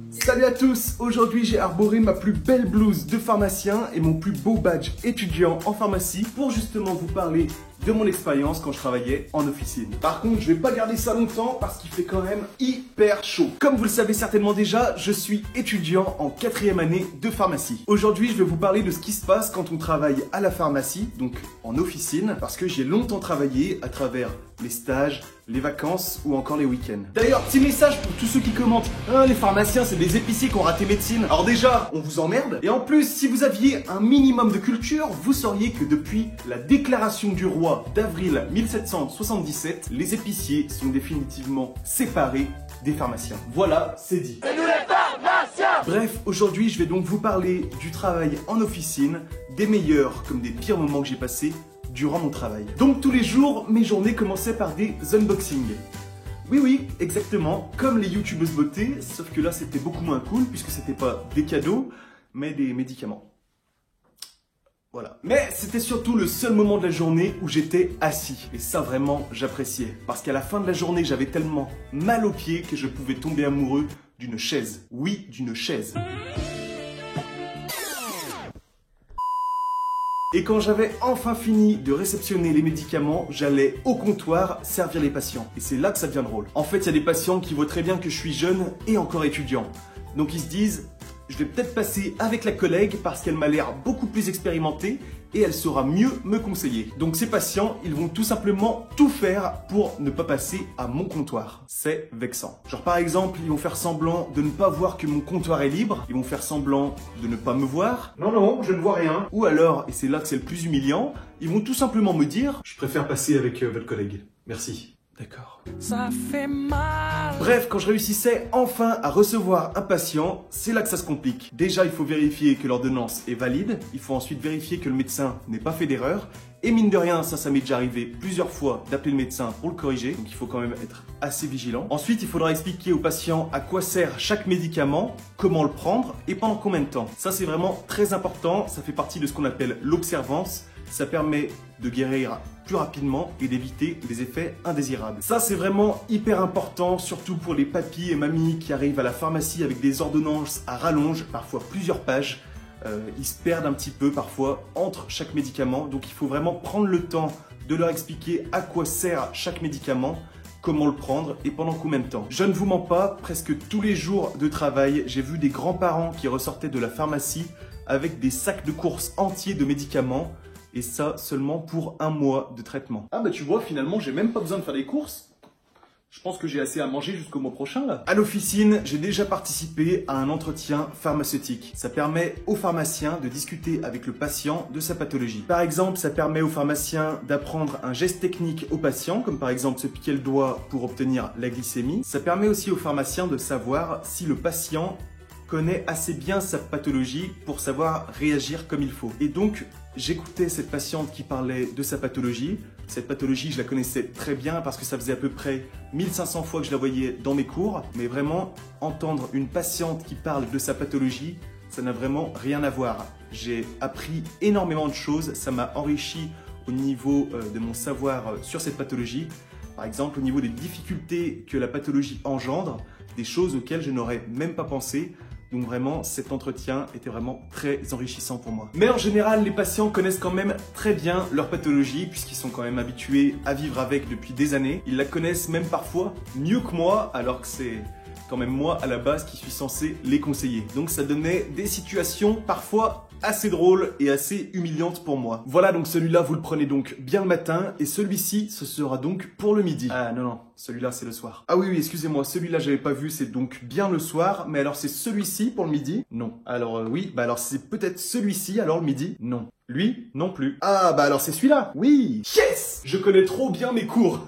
Salut à tous, aujourd'hui j'ai arboré ma plus belle blouse de pharmacien et mon plus beau badge étudiant en pharmacie pour justement vous parler de mon expérience quand je travaillais en officine. Par contre, je vais pas garder ça longtemps parce qu'il fait quand même hyper chaud. Comme vous le savez certainement déjà, je suis étudiant en 4e année de pharmacie. Aujourd'hui, je vais vous parler de ce qui se passe quand on travaille à la pharmacie, donc en officine, parce que j'ai longtemps travaillé à travers les stages, les vacances ou encore les week-ends. D'ailleurs, petit message pour tous ceux qui commentent « Ah, les pharmaciens, c'est des épiciers qui ont raté médecine ». Alors déjà, on vous emmerde. Et en plus, si vous aviez un minimum de culture, vous sauriez que depuis la déclaration du roi d'avril 1777, les épiciers sont définitivement séparés des pharmaciens. Voilà, c'est dit. C'est nous les pharmaciens! Bref, aujourd'hui, je vais donc vous parler du travail en officine, des meilleurs comme des pires moments que j'ai passés durant mon travail. Donc tous les jours, mes journées commençaient par des unboxings. Oui, exactement, comme les youtubeuses beauté, sauf que là c'était beaucoup moins cool puisque c'était pas des cadeaux, mais des médicaments. Voilà. Mais c'était surtout le seul moment de la journée où j'étais assis. Et ça vraiment, j'appréciais. Parce qu'à la fin de la journée, j'avais tellement mal aux pieds que je pouvais tomber amoureux d'une chaise. Oui, d'une chaise. Et quand j'avais enfin fini de réceptionner les médicaments, j'allais au comptoir servir les patients. Et c'est là que ça devient drôle. En fait, il y a des patients qui voient très bien que je suis jeune et encore étudiant. Donc ils se disent, je vais peut-être passer avec la collègue parce qu'elle m'a l'air beaucoup plus expérimentée et elle saura mieux me conseiller. Donc ces patients, ils vont tout simplement tout faire pour ne pas passer à mon comptoir. C'est vexant. Genre par exemple, ils vont faire semblant de ne pas voir que mon comptoir est libre. Ils vont faire semblant de ne pas me voir. Non, je ne vois rien. Ou alors, et c'est là que c'est le plus humiliant, ils vont tout simplement me dire, je préfère passer avec votre collègue. Merci. D'accord. Ça fait mal. Bref, quand je réussissais enfin à recevoir un patient, c'est là que ça se complique. Déjà, il faut vérifier que l'ordonnance est valide. Il faut ensuite vérifier que le médecin n'ait pas fait d'erreur. Et mine de rien, ça m'est déjà arrivé plusieurs fois d'appeler le médecin pour le corriger. Donc il faut quand même être assez vigilant. Ensuite, il faudra expliquer au patient à quoi sert chaque médicament, comment le prendre et pendant combien de temps. Ça, c'est vraiment très important. Ça fait partie de ce qu'on appelle l'observance. Ça permet de guérir plus rapidement et d'éviter les effets indésirables. Ça, c'est vraiment hyper important, surtout pour les papis et mamies qui arrivent à la pharmacie avec des ordonnances à rallonge, parfois plusieurs pages. Ils se perdent un petit peu parfois entre chaque médicament. Donc, il faut vraiment prendre le temps de leur expliquer à quoi sert chaque médicament, comment le prendre et pendant combien de temps. Je ne vous mens pas, presque tous les jours de travail, j'ai vu des grands-parents qui ressortaient de la pharmacie avec des sacs de courses entiers de médicaments. Et ça seulement pour 1 mois de traitement. Ah bah tu vois, finalement, j'ai même pas besoin de faire des courses. Je pense que j'ai assez à manger jusqu'au mois prochain là. À l'officine, j'ai déjà participé à un entretien pharmaceutique. Ça permet au pharmacien de discuter avec le patient de sa pathologie. Par exemple, ça permet au pharmacien d'apprendre un geste technique au patient, comme par exemple se piquer le doigt pour obtenir la glycémie. Ça permet aussi au pharmacien de savoir si le patient connaît assez bien sa pathologie pour savoir réagir comme il faut. Et donc, j'écoutais cette patiente qui parlait de sa pathologie. Cette pathologie, je la connaissais très bien parce que ça faisait à peu près 1500 fois que je la voyais dans mes cours. Mais vraiment, entendre une patiente qui parle de sa pathologie, ça n'a vraiment rien à voir. J'ai appris énormément de choses, ça m'a enrichi au niveau de mon savoir sur cette pathologie. Par exemple, au niveau des difficultés que la pathologie engendre, des choses auxquelles je n'aurais même pas pensé. Donc vraiment, cet entretien était vraiment très enrichissant pour moi. Mais en général, les patients connaissent quand même très bien leur pathologie puisqu'ils sont quand même habitués à vivre avec depuis des années. Ils la connaissent même parfois mieux que moi alors que c'est quand même moi à la base qui suis censé les conseiller. Donc ça donnait des situations parfois assez drôles et assez humiliantes pour moi. Voilà, donc celui-là, vous le prenez donc bien le matin et celui-ci, ce sera donc pour le midi. Ah non, celui-là c'est le soir. Ah oui, excusez-moi, celui-là j'avais pas vu, c'est donc bien le soir, mais alors c'est celui-ci pour le midi? Non. Alors oui, bah alors c'est peut-être celui-ci alors le midi? Non. Lui, non plus. Ah, bah alors c'est celui-là. Oui. Yes! Je connais trop bien mes cours.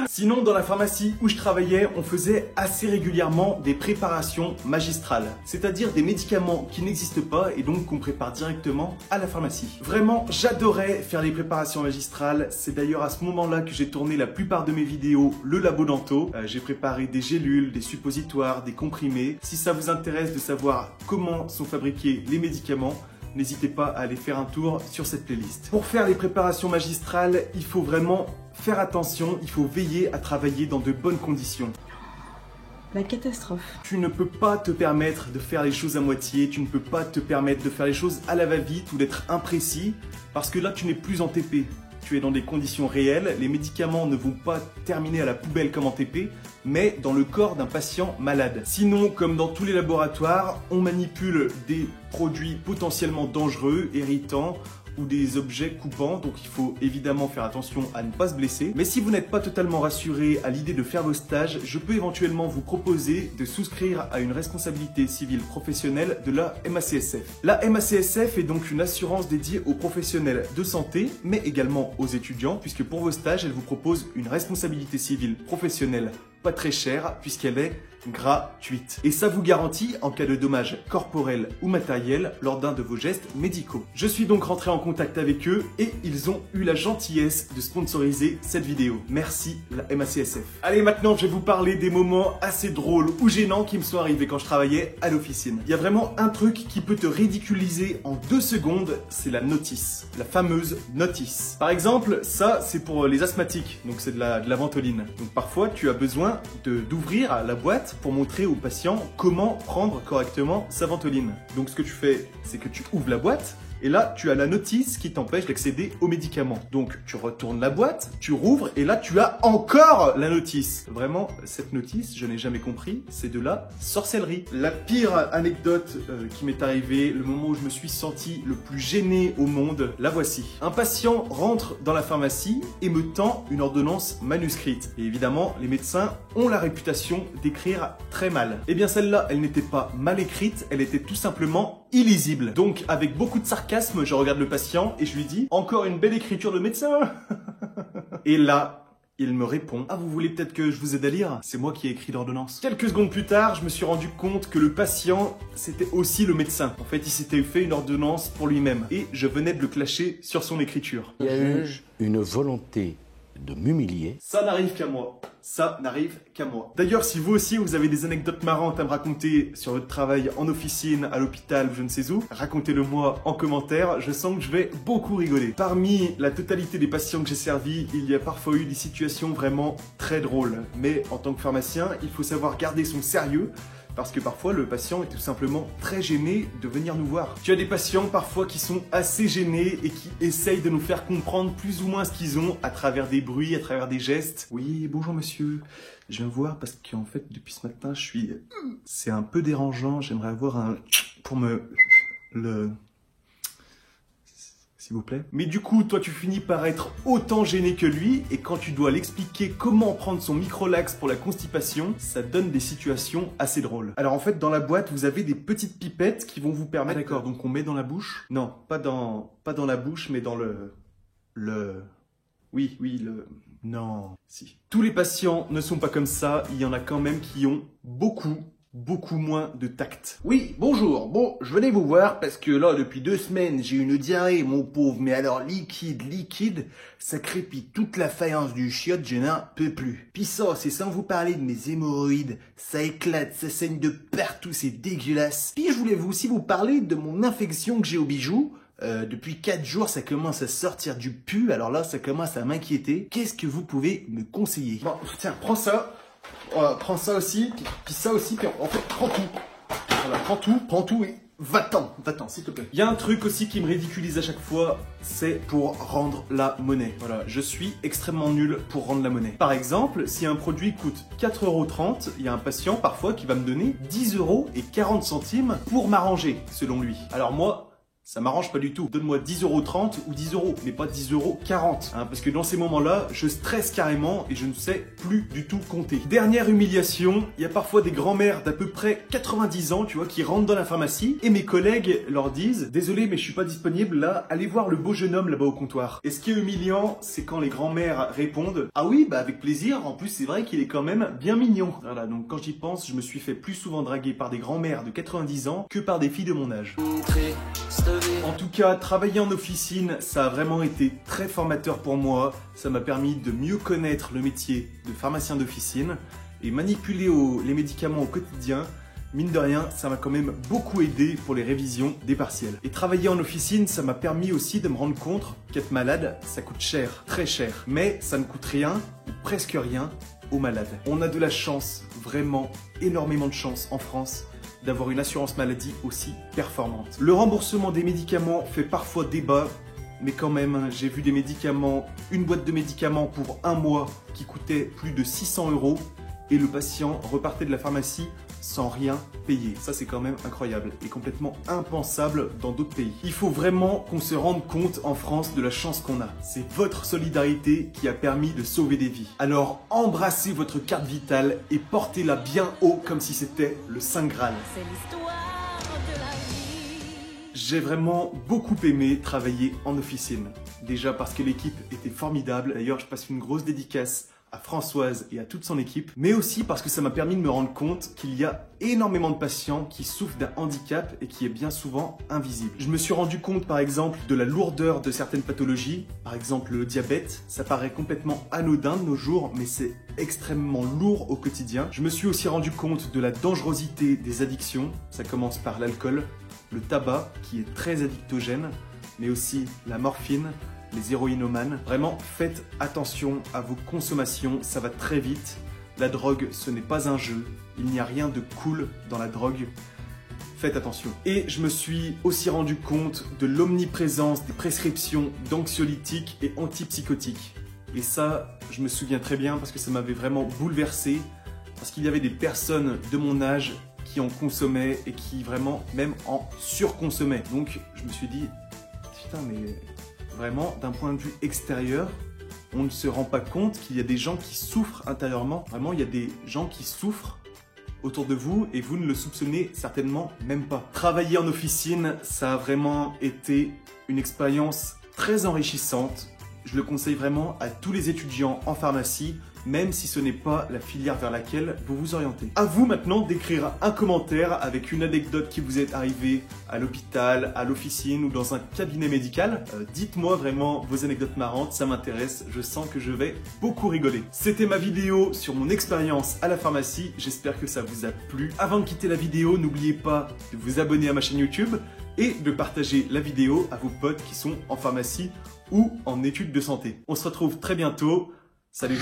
Sinon, dans la pharmacie où je travaillais, on faisait assez régulièrement des préparations magistrales. C'est-à-dire des médicaments qui n'existent pas et donc qu'on prépare directement à la pharmacie. Vraiment, j'adorais faire les préparations magistrales. C'est d'ailleurs à ce moment-là que j'ai tourné la plupart de mes vidéos, le labo Danto. J'ai préparé des gélules, des suppositoires, des comprimés. Si ça vous intéresse de savoir comment sont fabriqués les médicaments, n'hésitez pas à aller faire un tour sur cette playlist. Pour faire les préparations magistrales, il faut vraiment faire attention, il faut veiller à travailler dans de bonnes conditions. La catastrophe. Tu ne peux pas te permettre de faire les choses à moitié, tu ne peux pas te permettre de faire les choses à la va-vite ou d'être imprécis, parce que là tu n'es plus en TP. Tu es dans des conditions réelles, les médicaments ne vont pas terminer à la poubelle comme en TP, mais dans le corps d'un patient malade. Sinon, comme dans tous les laboratoires, on manipule des produits potentiellement dangereux, irritants, ou des objets coupants, donc il faut évidemment faire attention à ne pas se blesser. Mais si vous n'êtes pas totalement rassuré à l'idée de faire vos stages, je peux éventuellement vous proposer de souscrire à une responsabilité civile professionnelle de la MACSF. La MACSF est donc une assurance dédiée aux professionnels de santé, mais également aux étudiants, puisque pour vos stages, elle vous propose une responsabilité civile professionnelle pas très chère, puisqu'elle est gratuite. Et ça vous garantit en cas de dommages corporels ou matériels lors d'un de vos gestes médicaux. Je suis donc rentré en contact avec eux et ils ont eu la gentillesse de sponsoriser cette vidéo. Merci la MACSF. Allez, maintenant je vais vous parler des moments assez drôles ou gênants qui me sont arrivés quand je travaillais à l'officine. Il y a vraiment un truc qui peut te ridiculiser en 2 secondes, c'est la notice. La fameuse notice. Par exemple, ça c'est pour les asthmatiques, donc c'est de la ventoline. Donc parfois tu as besoin d'ouvrir la boîte pour montrer au patient comment prendre correctement sa ventoline. Donc ce que tu fais, c'est que tu ouvres la boîte et là tu as la notice qui t'empêche d'accéder aux médicaments. Donc tu retournes la boîte, tu rouvres et là tu as encore la notice. Vraiment, cette notice, je n'ai jamais compris, c'est de la sorcellerie. La pire anecdote qui m'est arrivée, le moment où je me suis senti le plus gêné au monde, la voici. Un patient rentre dans la pharmacie et me tend une ordonnance manuscrite. Et évidemment, les médecins ont la réputation d'écrire très mal. Et bien celle-là, elle n'était pas mal écrite, elle était tout simplement illisible. Donc avec beaucoup de sarcasme, je regarde le patient et je lui dis « Encore une belle écriture de médecin !» Et là, il me répond « Ah, vous voulez peut-être que je vous aide à lire? C'est moi qui ai écrit l'ordonnance. » Quelques secondes plus tard, je me suis rendu compte que le patient, c'était aussi le médecin. En fait, il s'était fait une ordonnance pour lui-même. Et je venais de le clasher sur son écriture. Il y a eu une volonté de m'humilier. Ça n'arrive qu'à moi. Ça n'arrive qu'à moi. D'ailleurs, si vous aussi, vous avez des anecdotes marrantes à me raconter sur votre travail en officine, à l'hôpital, je ne sais où, racontez-le moi en commentaire. Je sens que je vais beaucoup rigoler. Parmi la totalité des patients que j'ai servis, il y a parfois eu des situations vraiment très drôles. Mais en tant que pharmacien, il faut savoir garder son sérieux. Parce que parfois, le patient est tout simplement très gêné de venir nous voir. Tu as des patients parfois qui sont assez gênés et qui essayent de nous faire comprendre plus ou moins ce qu'ils ont à travers des bruits, à travers des gestes. Oui, bonjour monsieur, je viens voir parce qu'en fait, depuis ce matin, je suis... C'est un peu dérangeant, j'aimerais avoir un... pour me... S'il vous plaît. Mais du coup, toi, tu finis par être autant gêné que lui, et quand tu dois l'expliquer comment prendre son microlax pour la constipation, ça donne des situations assez drôles. Alors en fait, dans la boîte, vous avez des petites pipettes qui vont vous permettre... Ah, d'accord, donc on met dans la bouche? Non, pas dans la bouche, mais dans Oui, non, si. Tous les patients ne sont pas comme ça, il y en a quand même qui ont beaucoup moins de tact. Oui, bonjour. Bon, je venais vous voir parce que là, depuis 2 semaines, j'ai une diarrhée, mon pauvre. Mais alors, liquide, ça crépite toute la faïence du chiotte, je n'en peux plus. Pis ça, c'est sans vous parler de mes hémorroïdes. Ça éclate, ça saigne de partout, c'est dégueulasse. Puis je voulais aussi vous parler de mon infection que j'ai au bijou. Depuis 4 jours, ça commence à sortir du pu. Alors là, ça commence à m'inquiéter. Qu'est-ce que vous pouvez me conseiller? Bon, tiens, prends ça. Prends ça aussi, puis ça aussi, puis en fait, prends tout. Voilà, prends tout et va-t'en, s'il te plaît. Il y a un truc aussi qui me ridiculise à chaque fois, c'est pour rendre la monnaie. Voilà, je suis extrêmement nul pour rendre la monnaie. Par exemple, si un produit coûte 4,30 €, il y a un patient parfois qui va me donner 10,40 € pour m'arranger, selon lui. Alors moi, ça m'arrange pas du tout. Donne-moi 10,30 € ou 10 €, mais pas 10,40 €. Hein, parce que dans ces moments-là, je stresse carrément et je ne sais plus du tout compter. Dernière humiliation, il y a parfois des grands-mères d'à peu près 90 ans, tu vois, qui rentrent dans la pharmacie et mes collègues leur disent « Désolé, mais je suis pas disponible là, allez voir le beau jeune homme là-bas au comptoir. » Et ce qui est humiliant, c'est quand les grands-mères répondent « Ah oui, bah avec plaisir, en plus c'est vrai qu'il est quand même bien mignon. » Voilà, donc quand j'y pense, je me suis fait plus souvent draguer par des grands-mères de 90 ans que par des filles de mon âge. En tout cas, travailler en officine, ça a vraiment été très formateur pour moi. Ça m'a permis de mieux connaître le métier de pharmacien d'officine et manipuler les médicaments au quotidien. Mine de rien, ça m'a quand même beaucoup aidé pour les révisions des partiels. Et travailler en officine, ça m'a permis aussi de me rendre compte qu'être malade, ça coûte cher, très cher. Mais ça ne coûte rien, ou presque rien, aux malades. On a de la chance, vraiment énormément de chance en France, d'avoir une assurance maladie aussi performante. Le remboursement des médicaments fait parfois débat, mais quand même, j'ai vu des médicaments, une boîte de médicaments pour un mois qui coûtait plus de 600 € et le patient repartait de la pharmacie sans rien payer. Ça, c'est quand même incroyable et complètement impensable dans d'autres pays. Il faut vraiment qu'on se rende compte en France de la chance qu'on a. C'est votre solidarité qui a permis de sauver des vies. Alors, embrassez votre carte vitale et portez-la bien haut comme si c'était le Saint Graal. C'est l'histoire de la vie. J'ai vraiment beaucoup aimé travailler en officine. Déjà parce que l'équipe était formidable. D'ailleurs, je passe une grosse dédicace à Françoise et à toute son équipe, mais aussi parce que ça m'a permis de me rendre compte qu'il y a énormément de patients qui souffrent d'un handicap et qui est bien souvent invisible. Je me suis rendu compte par exemple de la lourdeur de certaines pathologies, par exemple le diabète, ça paraît complètement anodin de nos jours, mais c'est extrêmement lourd au quotidien. Je me suis aussi rendu compte de la dangerosité des addictions, ça commence par l'alcool, le tabac qui est très addictogène, mais aussi la morphine, les héroïnomanes. Vraiment, faites attention à vos consommations, ça va très vite. La drogue, ce n'est pas un jeu. Il n'y a rien de cool dans la drogue. Faites attention. Et je me suis aussi rendu compte de l'omniprésence des prescriptions d'anxiolytiques et antipsychotiques. Et ça, je me souviens très bien parce que ça m'avait vraiment bouleversé. Parce qu'il y avait des personnes de mon âge qui en consommaient et qui vraiment même en surconsommaient. Donc, je me suis dit, putain, mais vraiment, d'un point de vue extérieur, on ne se rend pas compte qu'il y a des gens qui souffrent intérieurement. Vraiment, il y a des gens qui souffrent autour de vous et vous ne le soupçonnez certainement même pas. Travailler en officine, ça a vraiment été une expérience très enrichissante. Je le conseille vraiment à tous les étudiants en pharmacie, même si ce n'est pas la filière vers laquelle vous vous orientez. À vous maintenant d'écrire un commentaire avec une anecdote qui vous est arrivée à l'hôpital, à l'officine ou dans un cabinet médical. Dites-moi vraiment vos anecdotes marrantes, ça m'intéresse, je sens que je vais beaucoup rigoler. C'était ma vidéo sur mon expérience à la pharmacie, j'espère que ça vous a plu. Avant de quitter la vidéo, n'oubliez pas de vous abonner à ma chaîne YouTube et de partager la vidéo à vos potes qui sont en pharmacie ou en études de santé. On se retrouve très bientôt. Salut!